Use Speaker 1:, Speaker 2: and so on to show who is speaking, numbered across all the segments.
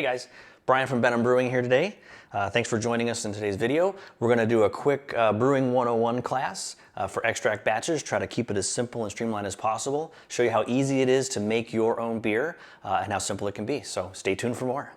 Speaker 1: Hey guys, Brian from Benham Brewing here today. Thanks for joining us in today's video. We're going to do a quick Brewing 101 class for extract batches, try to keep it as simple and streamlined as possible, show you how easy it is to make your own beer and how simple it can be. So stay tuned for more.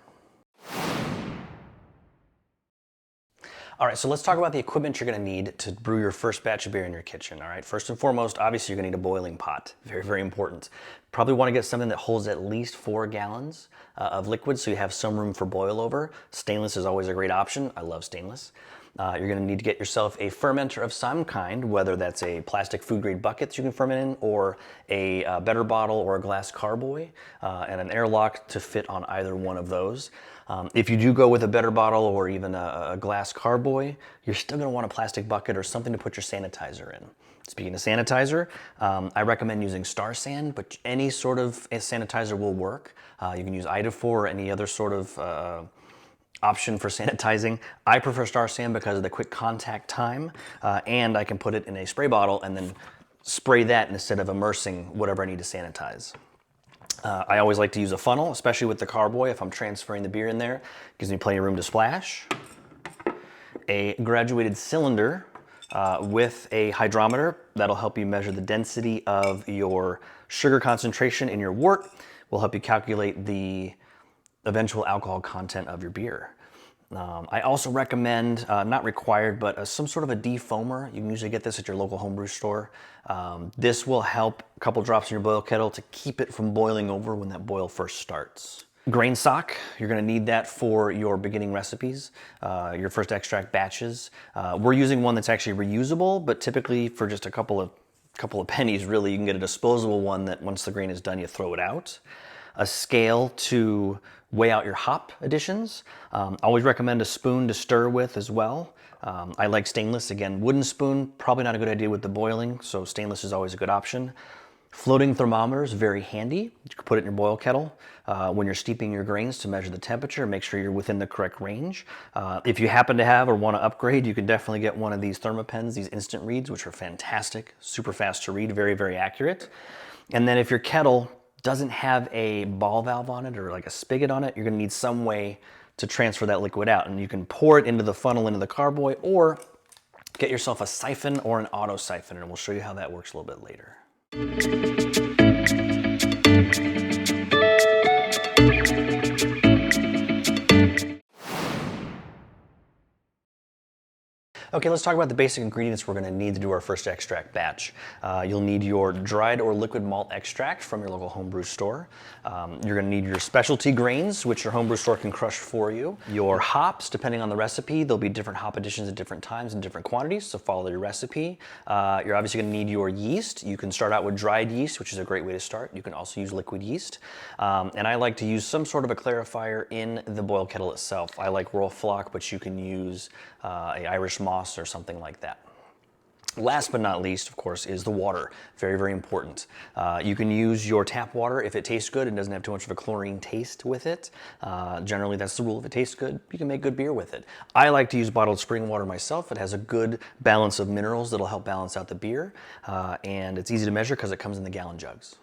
Speaker 1: All right, so let's talk about the equipment you're going to need to brew your first batch of beer in your kitchen. All right, first and foremost, obviously you're going to need a boiling pot. Very, very important. Probably want to get something that holds at least 4 gallons of liquid so you have some room for boil over. Stainless is always a great option. I love stainless. You're going to need to get yourself a fermenter of some kind, whether that's a plastic food grade bucket that you can ferment in, or a better bottle or a glass carboy, and an airlock to fit on either one of those. If you do go with a better bottle or even a glass carboy, you're still going to want a plastic bucket or something to put your sanitizer in. Speaking of sanitizer, I recommend using Star San, but any sort of sanitizer will work. You can use Idafor or any other sort of option for sanitizing. I prefer Star San because of the quick contact time, and I can put it in a spray bottle and then spray that instead of immersing whatever I need to sanitize. I always like to use a funnel, especially with the carboy if I'm transferring the beer in there. It gives me plenty of room to splash. A graduated cylinder with a hydrometer that'll help you measure the density of your sugar concentration in your wort. Will help you calculate the eventual alcohol content of your beer. I also recommend, not required, but some sort of a defoamer. You can usually get this at your local homebrew store. This will help a couple drops in your boil kettle to keep it from boiling over when that boil first starts. Grain sock, you're gonna need that for your beginning recipes, your first extract batches. We're using one that's actually reusable, but typically for just a couple of pennies, really, you can get a disposable one that once the grain is done, you throw it out. A scale to weigh out your hop additions. Always recommend a spoon to stir with as well. I like stainless. Again, wooden spoon, probably not a good idea with the boiling, so stainless is always a good option. Floating thermometer is very handy. You can put it in your boil kettle when you're steeping your grains to measure the temperature, make sure you're within the correct range. If you happen to have or want to upgrade, you can definitely get one of these thermopens, these instant reads, which are fantastic, super fast to read, very, very accurate. And then if your kettle doesn't have a ball valve on it or like a spigot on it, you're gonna need some way to transfer that liquid out. And you can pour it into the funnel, into the carboy, or get yourself a siphon or an auto siphon, and we'll show you how that works a little bit later. Okay, let's talk about the basic ingredients we're going to need to do our first extract batch. You'll need your dried or liquid malt extract from your local homebrew store. You're going to need your specialty grains, which your homebrew store can crush for you. Your hops, depending on the recipe, there'll be different hop additions at different times and different quantities, so follow your recipe. You're obviously going to need your yeast. You can start out with dried yeast, which is a great way to start. You can also use liquid yeast. And I like to use some sort of a clarifier in the boil kettle itself. I like Royal Flock, but you can use a Irish Moss or something like that. Last but not least, of course, is the water. Very, very important. You can use your tap water if it tastes good and doesn't have too much of a chlorine taste with it. Generally, that's the rule. If it tastes good, you can make good beer with it. I like to use bottled spring water myself. It has a good balance of minerals that'll help balance out the beer. And it's easy to measure because it comes in the gallon jugs.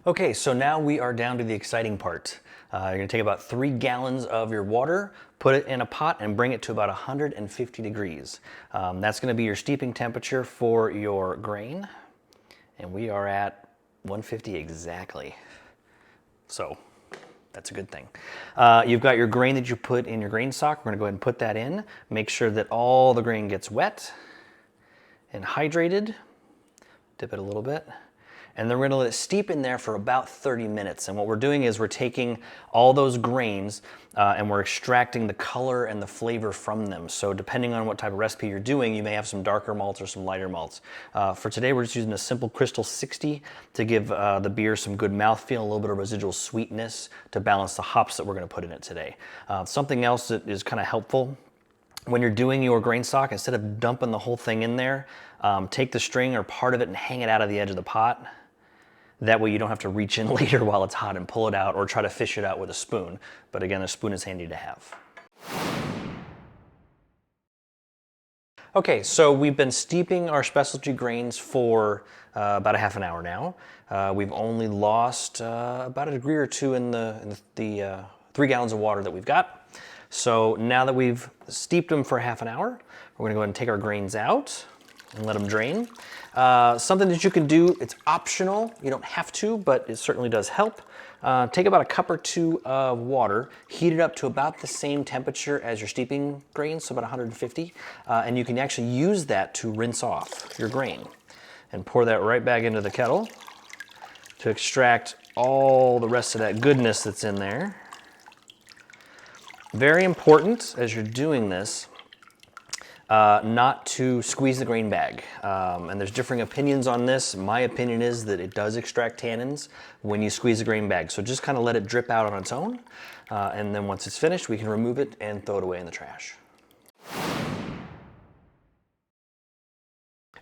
Speaker 1: Okay, so now we are down to the exciting part. You're gonna take about 3 gallons of your water, put it in a pot and bring it to about 150 degrees. That's gonna be your steeping temperature for your grain. And we are at 150 exactly. So that's a good thing. You've got your grain that you put in your grain sock. We're gonna go ahead and put that in. Make sure that all the grain gets wet and hydrated. Dip it a little bit. And then we're gonna let it steep in there for about 30 minutes. And what we're doing is we're taking all those grains and we're extracting the color and the flavor from them. So depending on what type of recipe you're doing, you may have some darker malts or some lighter malts. For today, we're just using a simple Crystal 60 to give the beer some good mouthfeel, a little bit of residual sweetness to balance the hops that we're gonna put in it today. Something else that is kind of helpful when you're doing your grain sock, instead of dumping the whole thing in there, take the string or part of it and hang it out of the edge of the pot. That way you don't have to reach in later while it's hot and pull it out or try to fish it out with a spoon. But again, a spoon is handy to have. Okay, so we've been steeping our specialty grains for about a half an hour now. We've only lost about a degree or two in the 3 gallons of water that we've got. So now that we've steeped them for half an hour, we're gonna go ahead and take our grains out and let them drain. Something that you can do, it's optional, you don't have to, but it certainly does help. Take about a cup or 2 of water, heat it up to about the same temperature as your steeping grains, so about 150, and you can actually use that to rinse off your grain. And pour that right back into the kettle to extract all the rest of that goodness that's in there. Very important as you're doing this, not to squeeze the grain bag. And there's differing opinions on this. My opinion is that it does extract tannins when you squeeze the grain bag. So just kind of let it drip out on its own. And then once it's finished, we can remove it and throw it away in the trash.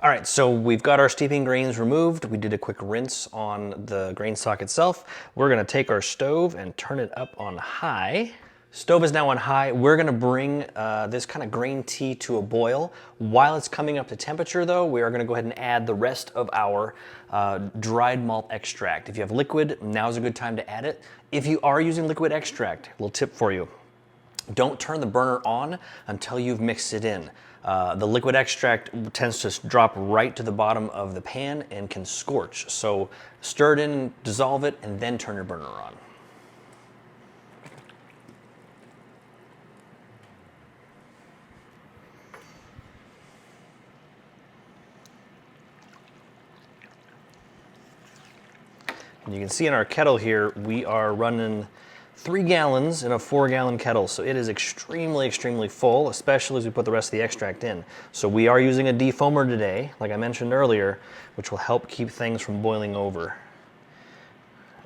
Speaker 1: All right, so we've got our steeping grains removed. We did a quick rinse on the grain stock itself. We're gonna take our stove and turn it up on high. Stove is now on high. We're gonna bring this kind of grain tea to a boil. While it's coming up to temperature though, we are gonna go ahead and add the rest of our dried malt extract. If you have liquid, now's a good time to add it. If you are using liquid extract, a little tip for you. Don't turn the burner on until you've mixed it in. The liquid extract tends to drop right to the bottom of the pan and can scorch. So stir it in, dissolve it, and then turn your burner on. And you can see in our kettle here, we are running 3 gallons in a 4-gallon kettle. So it is extremely, extremely full, especially as we put the rest of the extract in. So we are using a defoamer today, like I mentioned earlier, which will help keep things from boiling over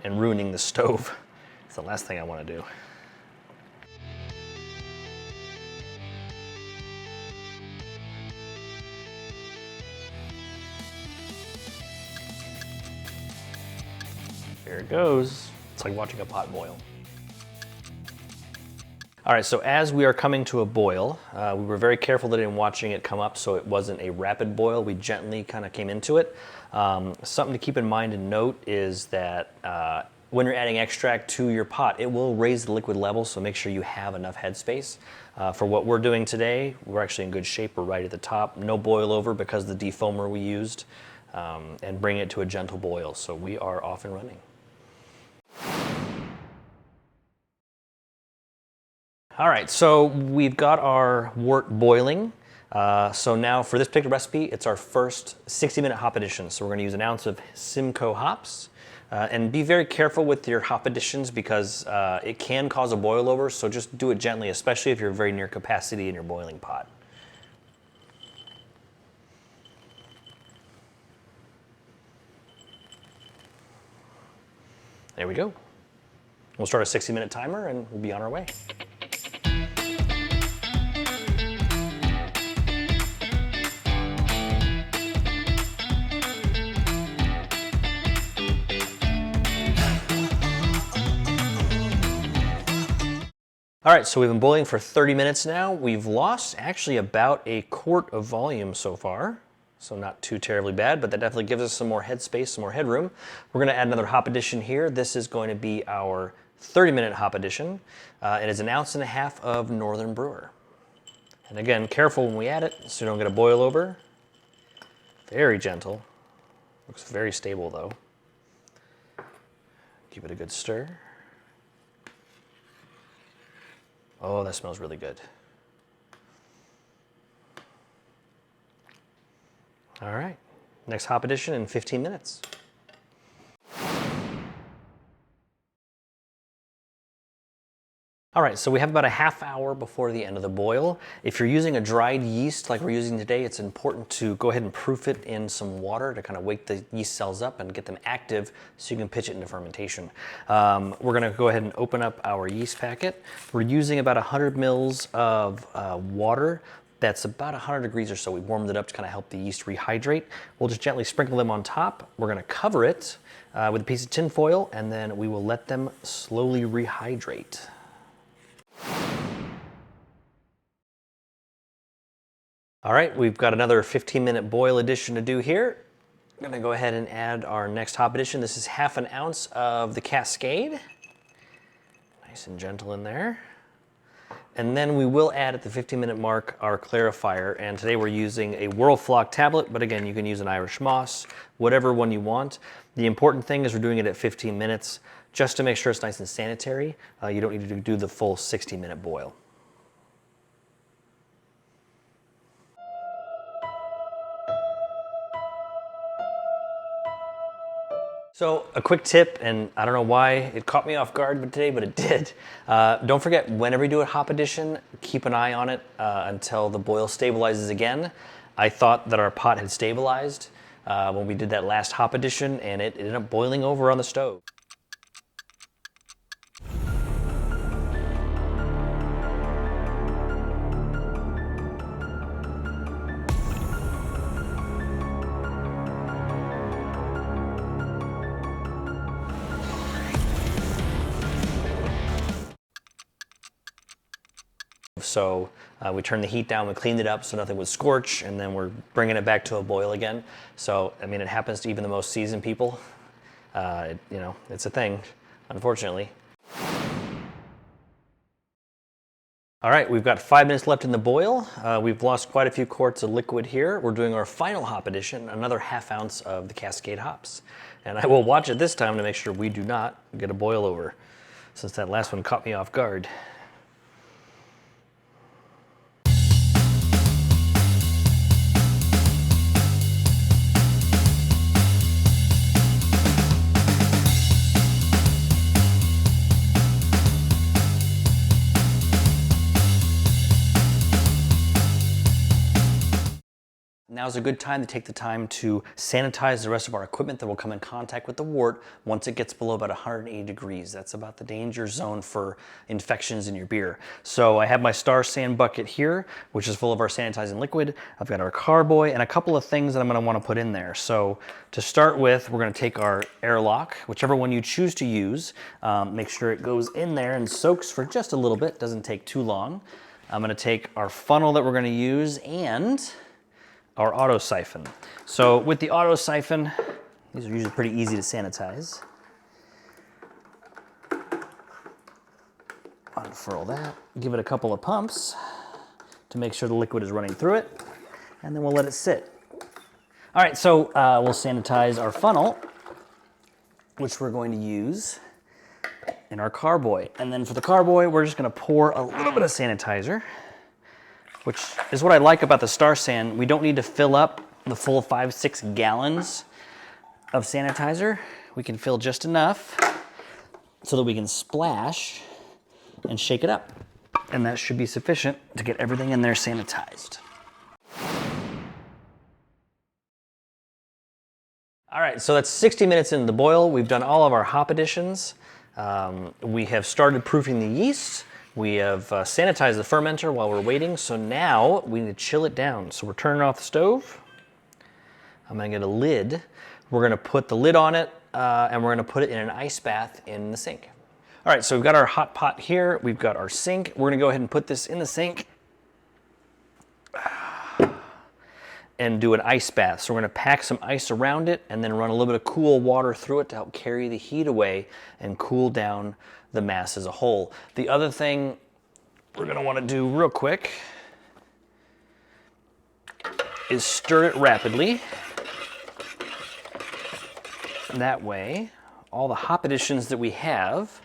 Speaker 1: and ruining the stove. It's the last thing I want to do. There it goes. It's like watching a pot boil. All right, so as we are coming to a boil, we were very careful that in watching it come up so it wasn't a rapid boil. We gently kind of came into it. Something to keep in mind and note is that when you're adding extract to your pot, it will raise the liquid level, so make sure you have enough headspace. For what we're doing today, we're actually in good shape. We're right at the top. No boil over because of the defoamer we used, and bring it to a gentle boil. So we are off and running. All right, so we've got our wort boiling. So now for this particular recipe, it's our first 60-minute hop addition. So we're gonna use an ounce of Simcoe hops. And be very careful with your hop additions because it can cause a boil over, so just do it gently, especially if you're very near capacity in your boiling pot. There we go. We'll start a 60-minute timer and we'll be on our way. All right, so we've been boiling for 30 minutes now. We've lost actually about a quart of volume so far. So not too terribly bad, but that definitely gives us some more headspace, some more headroom. We're gonna add another hop addition here. This is going to be our 30-minute hop addition. It is 1.5 ounces of Northern Brewer. And again, careful when we add it so you don't get a boil over. Very gentle. Looks very stable though. Give it a good stir. Oh, that smells really good. All right, next hop addition in 15 minutes. All right, so we have about a half hour before the end of the boil. If you're using a dried yeast like we're using today, it's important to go ahead and proof it in some water to kind of wake the yeast cells up and get them active so you can pitch it into fermentation. We're gonna go ahead and open up our yeast packet. We're using about 100 mils of water. that's about 100 degrees or so. We warmed it up to kind of help the yeast rehydrate. We'll just gently sprinkle them on top. We're gonna cover it with a piece of tin foil, and then we will let them slowly rehydrate. All right, we've got another 15-minute boil addition to do here. I'm gonna go ahead and add our next hop addition. This is 1/2 ounce of the Cascade. Nice and gentle in there. And then we will add at the 15-minute mark our clarifier. And today we're using a Whirlfloc tablet, but again, you can use an Irish Moss, whatever one you want. The important thing is we're doing it at 15 minutes just to make sure it's nice and sanitary. You don't need to do the full 60-minute boil. So a quick tip, and I don't know why it caught me off guard today, but it did. Don't forget, whenever you do a hop addition, keep an eye on it until the boil stabilizes again. I thought that our pot had stabilized when we did that last hop addition, and it ended up boiling over on the stove. So we turned the heat down, we cleaned it up so nothing would scorch, and then we're bringing it back to a boil again. So, I mean, it happens to even the most seasoned people. You know, it's a thing, unfortunately. All right, we've got 5 minutes left in the boil. We've lost quite a few quarts of liquid here. We're doing our final hop addition, another 1/2 ounce of the Cascade hops. And I will watch it this time to make sure we do not get a boil over, since that last one caught me off guard. Now's a good time to take the time to sanitize the rest of our equipment that will come in contact with the wort once it gets below about 180 degrees. That's about the danger zone for infections in your beer. So I have my Star San bucket here, which is full of our sanitizing liquid. I've got our carboy and a couple of things that I'm gonna wanna put in there. So to start with, we're gonna take our airlock, whichever one you choose to use. Make sure it goes in there and soaks for just a little bit, doesn't take too long. I'm gonna take our funnel that we're gonna use and our auto siphon. So with the auto siphon, these are usually pretty easy to sanitize. Unfurl that, give it a couple of pumps to make sure the liquid is running through it, and then we'll let it sit. All right, so we'll sanitize our funnel, which we're going to use in our carboy. And then for the carboy, we're just gonna pour a little bit of sanitizer, which is what I like about the Star San. We don't need to fill up the full 5-6 gallons of sanitizer. We can fill just enough so that we can splash and shake it up. And that should be sufficient to get everything in there sanitized. All right, so that's 60 minutes into the boil. We've done all of our hop additions. We have started proofing the yeast. We have sanitized the fermenter while we're waiting, so now we need to chill it down. So we're turning off the stove. I'm gonna get a lid. We're gonna put the lid on it, and we're gonna put it in an ice bath in the sink. All right, so we've got our hot pot here. We've got our sink. We're gonna go ahead and put this in the sink and do an ice bath. So we're gonna pack some ice around it and then run a little bit of cool water through it to help carry the heat away and cool down the mass as a whole. The other thing we're gonna wanna do real quick is stir it rapidly. That way, all the hop additions that we have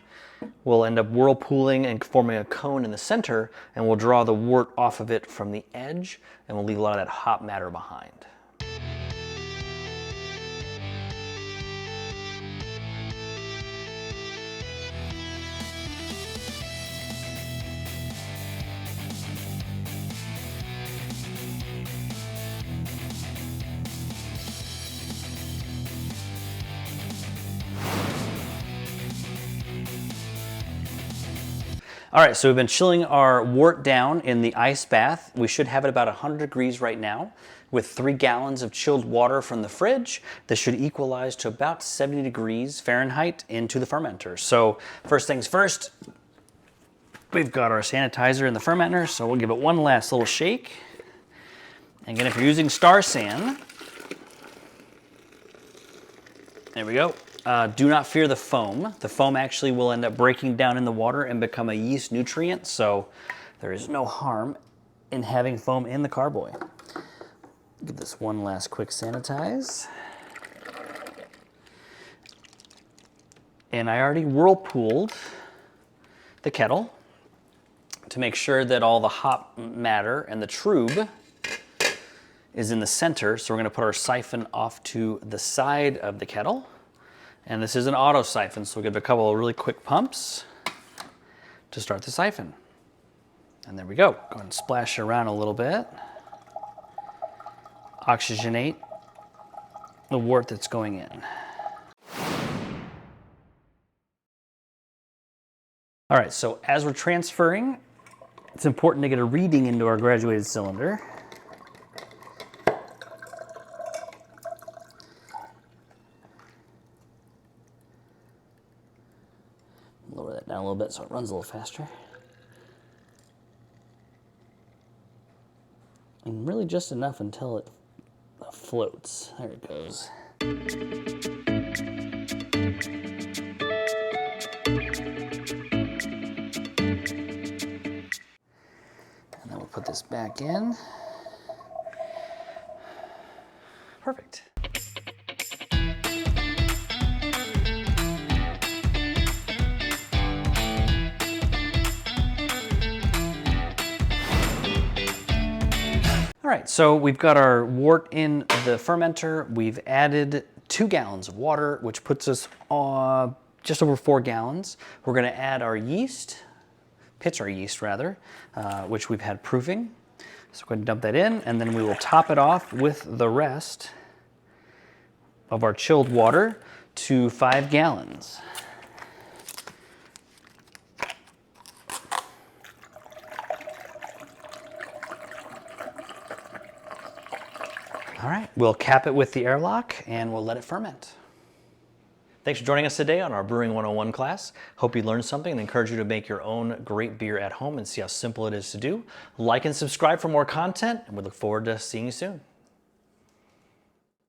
Speaker 1: will end up whirlpooling and forming a cone in the center, and we'll draw the wort off of it from the edge, and we'll leave a lot of that hop matter behind. All right, so we've been chilling our wort down in the ice bath. We should have it about 100 degrees right now with 3 gallons of chilled water from the fridge. This should equalize to about 70 degrees Fahrenheit into the fermenter. So first things first, we've got our sanitizer in the fermenter, so we'll give it one last little shake. And again, if you're using Star San, there we go. Do not fear the foam. The foam actually will end up breaking down in the water and become a yeast nutrient, so there is no harm in having foam in the carboy. Give this one last quick sanitize. And I already whirlpooled the kettle to make sure that all the hop matter and the trube is in the center. So we're going to put our siphon off to the side of the kettle. And this is an auto siphon, so we'll give it a couple of really quick pumps to start the siphon. And there we go. Go ahead and splash it around a little bit. Oxygenate the wort that's going in. All right, so as we're transferring, it's important to get a reading into our graduated cylinder. Lower that down a little bit so it runs a little faster. And really just enough until it floats. There it goes. And then we'll put this back in. Perfect. All right, so we've got our wort in the fermenter. We've added 2 gallons of water, which puts us just over 4 gallons. We're gonna add our yeast, pitch our yeast rather, which we've had proofing. So go ahead and dump that in, and then we will top it off with the rest of our chilled water to 5 gallons. All right, we'll cap it with the airlock and we'll let it ferment. Thanks for joining us today on our Brewing 101 class. Hope you learned something and encourage you to make your own great beer at home and see how simple it is to do. Like and subscribe for more content, and we look forward to seeing you soon.